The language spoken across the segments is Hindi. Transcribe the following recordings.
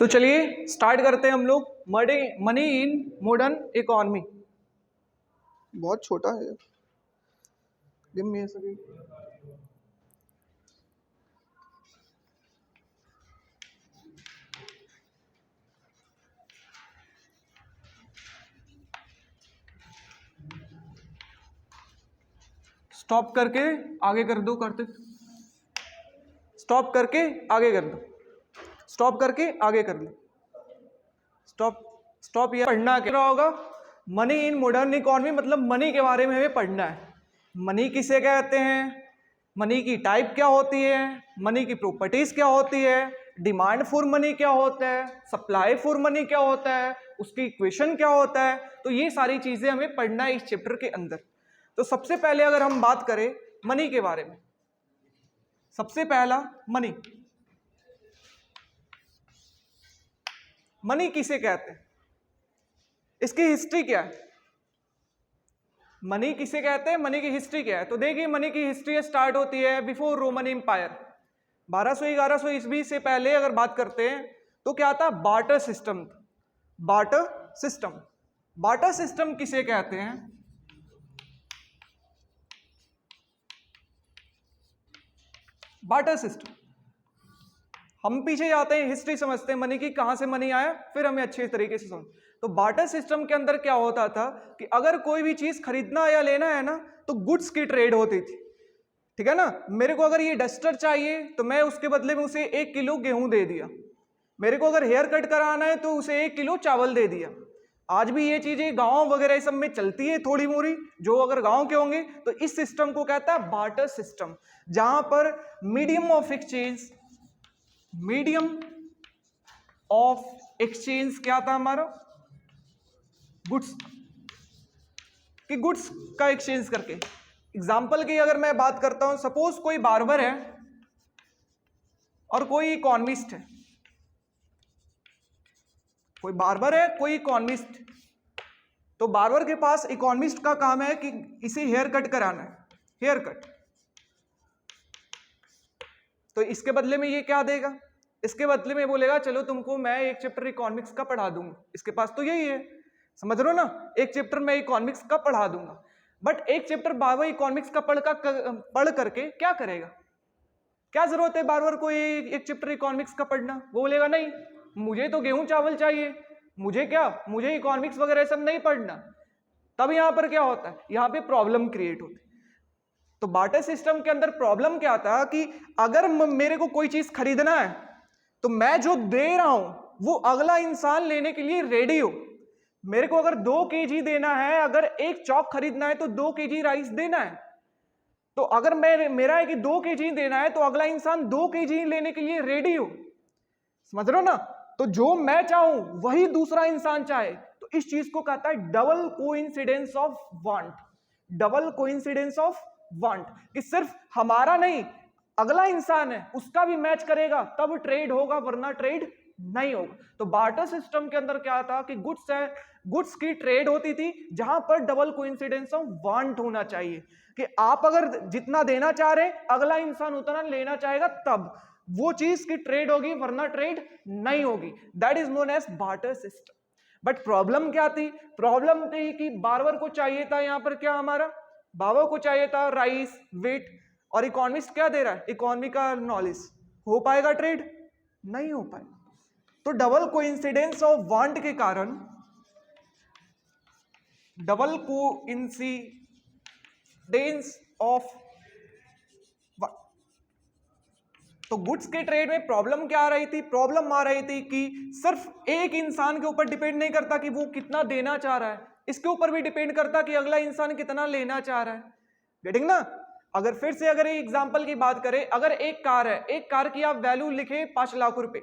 तो चलिए स्टार्ट करते हैं हम लोग मनी इन मॉडर्न इकोनॉमी। बहुत छोटा है। Give me a second. Stop करके आगे कर दो, करते स्टॉप करके आगे कर दो, स्टॉप करके आगे कर दो, स्टॉप स्टॉप। ये पढ़ना क्या होगा? मनी इन मॉडर्न इकोनॉमी मतलब मनी के बारे में हमें पढ़ना है। मनी किसे कहते हैं, मनी की टाइप क्या होती है, मनी की प्रॉपर्टीज क्या होती है, डिमांड फॉर मनी क्या होता है, सप्लाई फॉर मनी क्या होता है, उसकी इक्वेशन क्या होता है। तो ये सारी चीजें हमें पढ़ना है इस चैप्टर के अंदर। तो सबसे पहले अगर हम बात करें मनी के बारे में, सबसे पहला मनी, मनी किसे कहते हैं, इसकी हिस्ट्री क्या है? मनी किसे कहते हैं, मनी की हिस्ट्री क्या है? तो देखिए मनी की हिस्ट्री स्टार्ट होती है बिफोर रोमन एम्पायर। 1200-1100 ईस्वी से पहले अगर बात करते हैं तो क्या था? Barter system. Barter system, barter system किसे कहते हैं? Barter system. हम पीछे जाते हैं, हिस्ट्री समझते हैं मनी की, कहां से मनी आया, फिर हमें अच्छे तरीके से समझ। तो बार्टर सिस्टम के अंदर क्या होता था कि अगर कोई भी चीज खरीदना या लेना है ना, तो गुड्स की ट्रेड होती थी। ठीक है ना? मेरे को अगर ये डस्टर चाहिए तो मैं उसके बदले में उसे 1 किलो गेहूं दे दिया। मेरे को अगर हेयर कट कराना है तो उसे 1 किलो चावल दे दिया। आज भी ये चीजें गांव वगैरह सब में चलती है थोड़ी मोरी, जो अगर गांव के होंगे तो इस सिस्टम को कहता है बार्टर सिस्टम, जहां पर medium of exchange, medium of exchange क्या था हमारा? गुड्स, कि गुड्स का एक्सचेंज करके। एग्जाम्पल की अगर मैं बात करता हूं, सपोज कोई बार्बर है और कोई इकोनॉमिस्ट है, कोई बार्बर है कोई इकोनॉमिस्ट। तो बार्बर के पास इकोनॉमिस्ट का काम है कि इसे हेयर कट कराना है, हेयर कट। तो इसके बदले में ये क्या देगा? इसके बदले में बोलेगा चलो तुमको मैं एक चैप्टर इकोनॉमिक्स का पढ़ा दूंगा। इसके पास तो यही है, समझ रहे हो ना, एक चैप्टर मैं इकोनॉमिक्स का पढ़ा दूंगा। बट एक चैप्टर बार्बर इकोनॉमिक्स का पढ़ करके क्या करेगा? क्या जरूरत है बार्बर को एक चैप्टर इकोनॉमिक्स का पढ़ना? वो बोलेगा नहीं, मुझे तो गेहूं चावल चाहिए, मुझे क्या, मुझे इकोनॉमिक्स वगैरह सब नहीं पढ़ना। तब यहां पर क्या होता है? यहां पे प्रॉब्लम क्रिएट होती है। तो बार्टर सिस्टम के अंदर प्रॉब्लम क्या था कि अगर मेरे को कोई चीज खरीदना है तो मैं जो दे रहा हूं वो अगला इंसान लेने के लिए रेडी हो। मेरे को अगर 2 केजी देना है, अगर एक चौक खरीदना है तो 2 केजी राइस देना है। तो अगर मेरा है कि 2 केजी देना है तो अगला इंसान 2 केजी लेने के लिए रेडी हो। समझ रहे हो ना? तो जो मैं चाहूं वही दूसरा इंसान चाहे। तो इस चीज को कहता है double coincidence of want. Double coincidence of want, कि सिर्फ हमारा नहीं, अगला इंसान है उसका भी मैच करेगा तब ट्रेड होगा, वरना ट्रेड नहीं होगा। तो बार्टर सिस्टम के अंदर क्या था कि गुड्स की ट्रेड होती थी, जहां पर डबल कोइंसिडेंस ऑफ वांट होना चाहिए, कि आप अगर जितना देना चाह रहे हैं अगला इंसान उतना लेना चाहेगा, तब वो चीज की ट्रेड होगी, वरना ट्रेड नहीं होगी। That is known as barter system. But problem क्या थी? प्रॉब्लम थी कि बार्बर को चाहिए था, यहां पर क्या हमारा बाबा को चाहिए था राइस, वेट, और इकोनॉमिस्ट क्या दे रहा है? इकोनॉमी का नॉलेज। हो पाएगा ट्रेड? नहीं हो पाएगा। तो डबल कोइंसिडेंस ऑफ वांट के कारण, डबल कोइंसिडेंस ऑफ, तो गुड्स के ट्रेड में प्रॉब्लम क्या आ रही थी? प्रॉब्लम आ रही थी कि सिर्फ एक इंसान के ऊपर डिपेंड नहीं करता कि वो कितना देना चाह रहा है, इसके ऊपर भी डिपेंड करता कि अगला इंसान कितना लेना चाह रहा है। गेटिंग ना? अगर फिर से अगर एग्जांपल की बात करें, अगर एक कार है, एक कार की आप वैल्यू लिखे 5 लाख रुपए,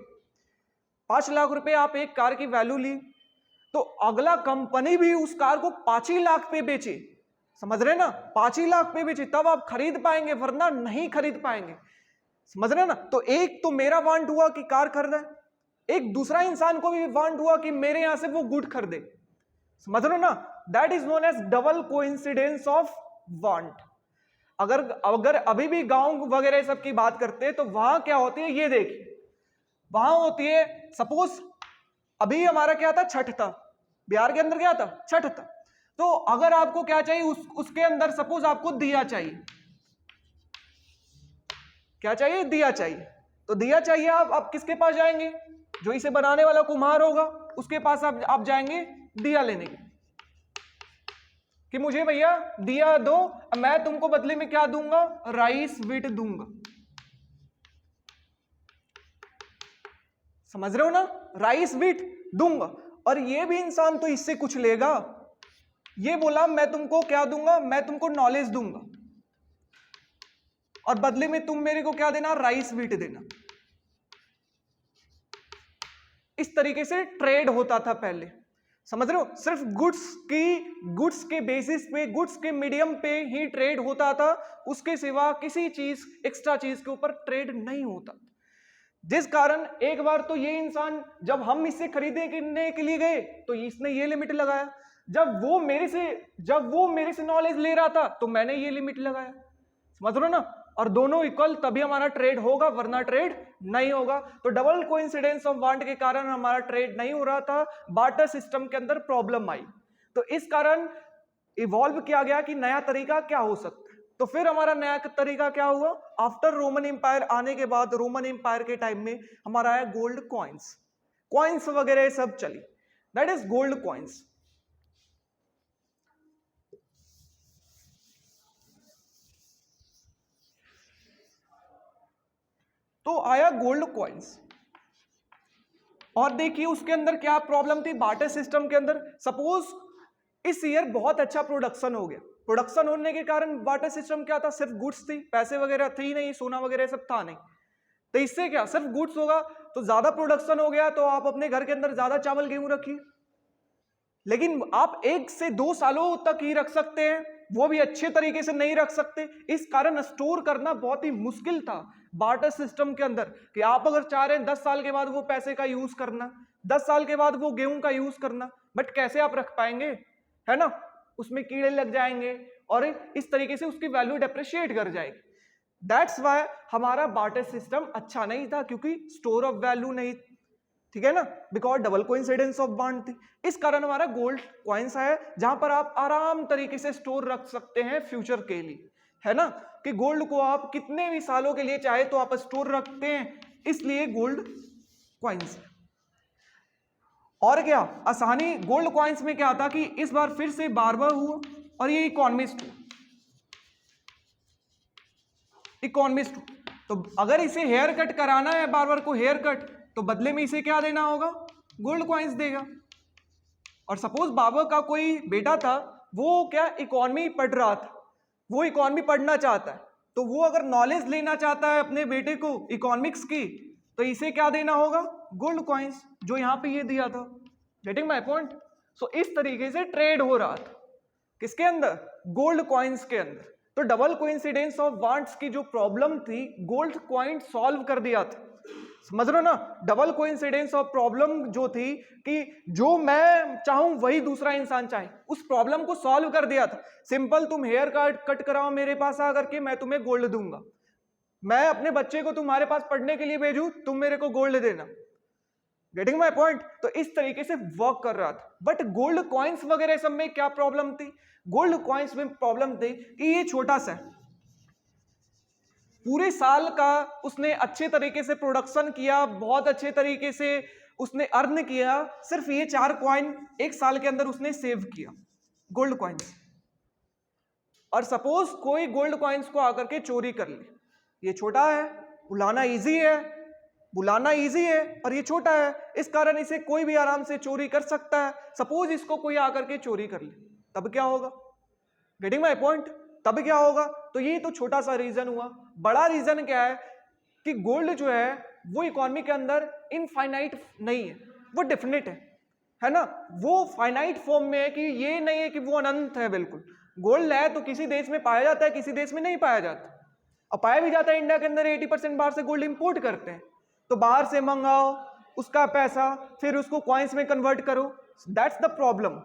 5 लाख रुपए आप एक कार की वैल्यू ली, तो अगला कंपनी भी उस कार को 5 ही लाख पे बेचे। समझ रहे ना? 5 ही लाख पे बेचे तब आप खरीद पाएंगे, वरना नहीं खरीद पाएंगे। समझ रहे ना? तो एक तो मेरा वांट हुआ कि कार खरीदा, एक दूसरा इंसान को भी वांट हुआ कि मेरे यहां से वो गुड खरीदे। समझ रहे हो ना? That is known as double coincidence of want. अगर अभी भी गांव वगैरह सब की बात करते हैं तो वहां क्या होती है, ये देखिए, वहां होती है, सपोज अभी हमारा क्या था, छठ था, बिहार के अंदर क्या था, छठ था। तो अगर आपको क्या चाहिए, उसके अंदर सपोज आपको दिया चाहिए, क्या चाहिए, दिया चाहिए। तो दिया चाहिए, आप किसके पास जाएंगे, जो इसे बनाने वाला कुम्हार होगा उसके पास आप जाएंगे दिया लेने के, कि मुझे भैया दिया दो, मैं तुमको बदले में क्या दूंगा, राइस व्हीट दूंगा। समझ रहे हो ना, राइस व्हीट दूंगा। और ये भी इंसान तो इससे कुछ लेगा, ये बोला मैं तुमको क्या दूंगा, मैं तुमको नॉलेज दूंगा और बदले में तुम मेरे को क्या देना, राइस व्हीट देना। इस तरीके से ट्रेड होता था पहले, समझ रहे हो, सिर्फ गुड्स के बेसिस पे, गुड्स के मीडियम पे ही ट्रेड होता था, उसके सिवा किसी चीज, एक्स्ट्रा चीज के ऊपर ट्रेड नहीं होता। जिस कारण एक बार तो ये इंसान, जब हम इससे खरीदने के लिए गए तो इसने ये लिमिट लगाया, जब वो मेरे से नॉलेज ले रहा था तो मैंने ये लिमिट लगाया, समझ रहे हो ना। और दोनों इक्वल, तभी हमारा ट्रेड होगा, वरना ट्रेड नहीं होगा। तो डबल कोइंसिडेंस ऑफ वांट के कारण हमारा ट्रेड नहीं हो रहा था, बार्टर सिस्टम के अंदर प्रॉब्लम आई। तो इस कारण इवॉल्व किया गया कि नया तरीका क्या हो सकता है। तो फिर हमारा नया तरीका क्या हुआ, आफ्टर रोमन एम्पायर आने के बाद, रोमन एम्पायर के टाइम में हमारा आया गोल्ड कॉइन्स वगैरह सब चली, दैट इज गोल्ड कॉइन्स। तो आया गोल्ड कॉइन्स, और देखिए उसके अंदर क्या प्रॉब्लम थी, बार्टर सिस्टम के अंदर। सपोज इस ईयर बहुत अच्छा प्रोडक्शन हो गया, प्रोडक्शन होने के कारण बार्टर सिस्टम क्या था, सिर्फ गुड्स थी, पैसे वगैरह थी नहीं, सोना वगैरह सब था नहीं। तो इससे क्या, सिर्फ गुड्स होगा, तो ज्यादा प्रोडक्शन हो गया तो आप अपने घर के अंदर ज्यादा चावल गेहूं रखिए, लेकिन आप 1 से 2 सालों तक ही रख सकते हैं, वो भी अच्छे तरीके से नहीं रख सकते। इस कारण स्टोर करना बहुत ही मुश्किल था बार्टर सिस्टम के अंदर, कि आप अगर चाह रहे हैं 10 साल के बाद वो पैसे का यूज करना, 10 साल के बाद वो गेहूं का यूज करना, बट कैसे आप रख पाएंगे, है ना, उसमें कीड़े लग जाएंगे और इस तरीके से उसकी वैल्यू डेप्रिशिएट कर जाएगी। दैट्स वाई हमारा बार्टर सिस्टम अच्छा नहीं था, क्योंकि स्टोर ऑफ वैल्यू नहीं, ठीक है ना, because double coincidence of bond थी। इस कारण हमारा गोल्ड कॉइन्स है, जहां पर आप आराम तरीके से स्टोर रख सकते हैं फ्यूचर के लिए, है ना, कि गोल्ड को आप कितने भी सालों के लिए चाहे तो आप स्टोर रखते हैं, इसलिए गोल्ड कॉइन्स। और क्या आसानी गोल्ड कॉइन्स में क्या था कि इस बार फिर से बारबर हुआ और ये इकोनॉमिस्ट हुआ, तो अगर इसे हेयर कट कराना है बारबर को हेयर कट, तो बदले में इसे क्या देना होगा, गोल्ड कॉइन्स देगा। और सपोज बाबर का कोई बेटा था, वो क्या इकोनॉमी पढ़ रहा था, वो इकोनॉमी पढ़ना चाहता है, तो वो अगर नॉलेज लेना चाहता है अपने बेटे को इकोनॉमिक्स की, तो इसे क्या देना होगा, गोल्ड कॉइन्स, जो यहां पे ये दिया था। Getting my point. सो इस तरीके से ट्रेड हो रहा था, किसके अंदर, गोल्ड कॉइन्स के अंदर। तो डबल कोइंसिडेंस ऑफ वांट्स की जो प्रॉब्लम थी, गोल्ड कॉइन सॉल्व कर दिया था, समझ रहे हो ना। डबल कोइंसिडेंस ऑफ प्रॉब्लम जो थी कि जो मैं चाहूं वही दूसरा इंसान चाहे, उस प्रॉब्लम को सॉल्व कर दिया था। सिंपल, तुम हेयर कट कराओ मेरे पास आकर के, मैं तुम्हें गोल्ड दूंगा। मैं अपने बच्चे को तुम्हारे पास पढ़ने के लिए भेजूं, तुम मेरे को गोल्ड देना। Getting my point. तो इस तरीके से वर्क कर रहा था। बट गोल्ड कॉइन्स वगैरह सब में क्या प्रॉब्लम थी, गोल्ड कॉइन्स में प्रॉब्लम थी कि ये छोटा सा है, पूरे साल का उसने अच्छे तरीके से प्रोडक्शन किया, बहुत अच्छे तरीके से उसने अर्न किया, सिर्फ ये 4 कॉइन 1 साल के अंदर उसने सेव किया, गोल्ड कॉइन्स। और सपोज कोई गोल्ड कॉइन्स को आकर के चोरी कर ले, ये छोटा है, बुलाना इजी है और ये छोटा है, इस कारण इसे कोई भी आराम से चोरी कर सकता है। सपोज इसको कोई आकर के चोरी कर ले, तब क्या होगा, गेटिंग माय पॉइंट, तब क्या होगा। तो ये तो छोटा सा रीजन हुआ। बड़ा रीजन क्या है कि गोल्ड जो है वो इकोनॉमी के अंदर इनफाइनाइट नहीं है, वो डेफिनेट है ना, वो फाइनाइट फॉर्म में है, कि ये नहीं है कि वो अनंत है। बिल्कुल गोल्ड है तो किसी देश में पाया जाता है, किसी देश में नहीं पाया जाता, और पाया भी जाता है। इंडिया के अंदर 80% बाहर से गोल्ड इंपोर्ट करते हैं, तो बाहर से मंगाओ उसका पैसा, फिर उसको कॉइन्स में कन्वर्ट करो, दैट्स द प्रॉब्लम,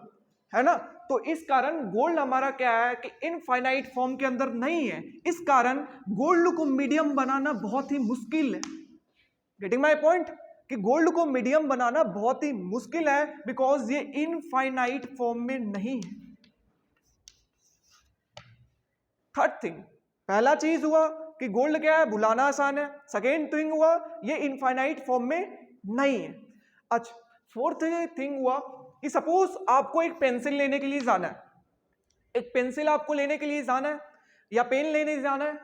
है ना। तो इस कारण गोल्ड हमारा क्या है कि इनफाइनाइट फॉर्म के अंदर नहीं है, इस कारण गोल्ड को मीडियम बनाना बहुत ही मुश्किल है। Getting my point. कि गोल्ड को मीडियम बनाना बहुत ही मुश्किल है, बिकॉज ये इनफाइनाइट फॉर्म में नहीं है। थर्ड थिंग, पहला चीज हुआ कि गोल्ड क्या है, बुलाना आसान है। सेकेंड थिंग हुआ ये इनफाइनाइट फॉर्म में नहीं है। अच्छा, फोर्थ थिंग हुआ कि सपोज आपको एक पेंसिल लेने के लिए जाना है, एक पेंसिल आपको लेने के लिए जाना है या पेन लेने जाना है,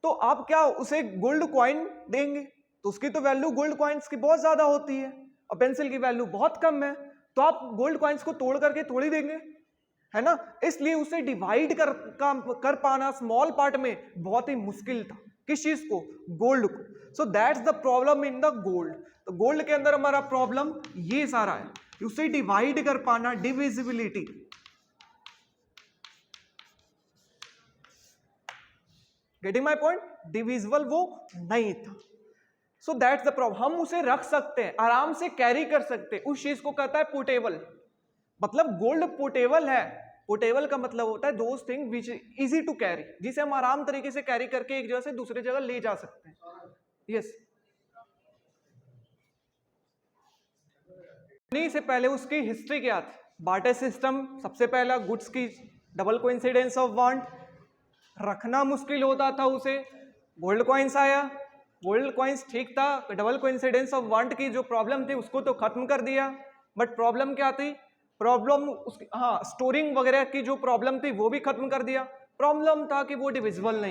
तो आप क्या उसे गोल्ड कॉइन देंगे? तो उसकी तो वैल्यू गोल्ड कॉइन्स की बहुत ज्यादा होती है और पेंसिल की वैल्यू बहुत कम है, तो आप गोल्ड कॉइन्स को तोड़ करके थोड़ी देंगे, है ना। इसलिए उसे डिवाइड कर पाना स्मॉल पार्ट में बहुत ही मुश्किल था। किस चीज को? गोल्ड को। So that's the problem in the gold. तो गोल्ड के अंदर हमारा प्रॉब्लम ये सारा है, उसे डिवाइड कर पाना, divisibility. Getting my point? Divisible वो नहीं था। So that's the problem. हम उसे रख सकते हैं, आराम से कैरी कर सकते हैं, उस चीज को कहता है पोर्टेबल। मतलब गोल्ड पोर्टेबल है। पोर्टेबल का मतलब होता है those thing which easy to carry, जिसे हम आराम तरीके से कैरी करके एक जगह से दूसरे जगह ले जा सकते हैं। यस। नहीं, से पहले उसकी हिस्ट्री क्या थी? बार्टर सिस्टम, सबसे पहला गुड्स की डबल कोइंसिडेंस ऑफ वांट, रखना मुश्किल होता था उसे। गोल्ड कॉइन्स आया, गोल्ड कॉइन्स ठीक था, डबल कोइंसिडेंस ऑफ वांट की जो प्रॉब्लम थी उसको तो खत्म कर दिया। बट प्रॉब्लम क्या थी? प्रॉब्लम उसकी, हाँ, स्टोरिंग वगैरह की जो प्रॉब्लम थी वो भी खत्म कर दिया। प्रॉब्लम था कि वो डिविजिबल नहीं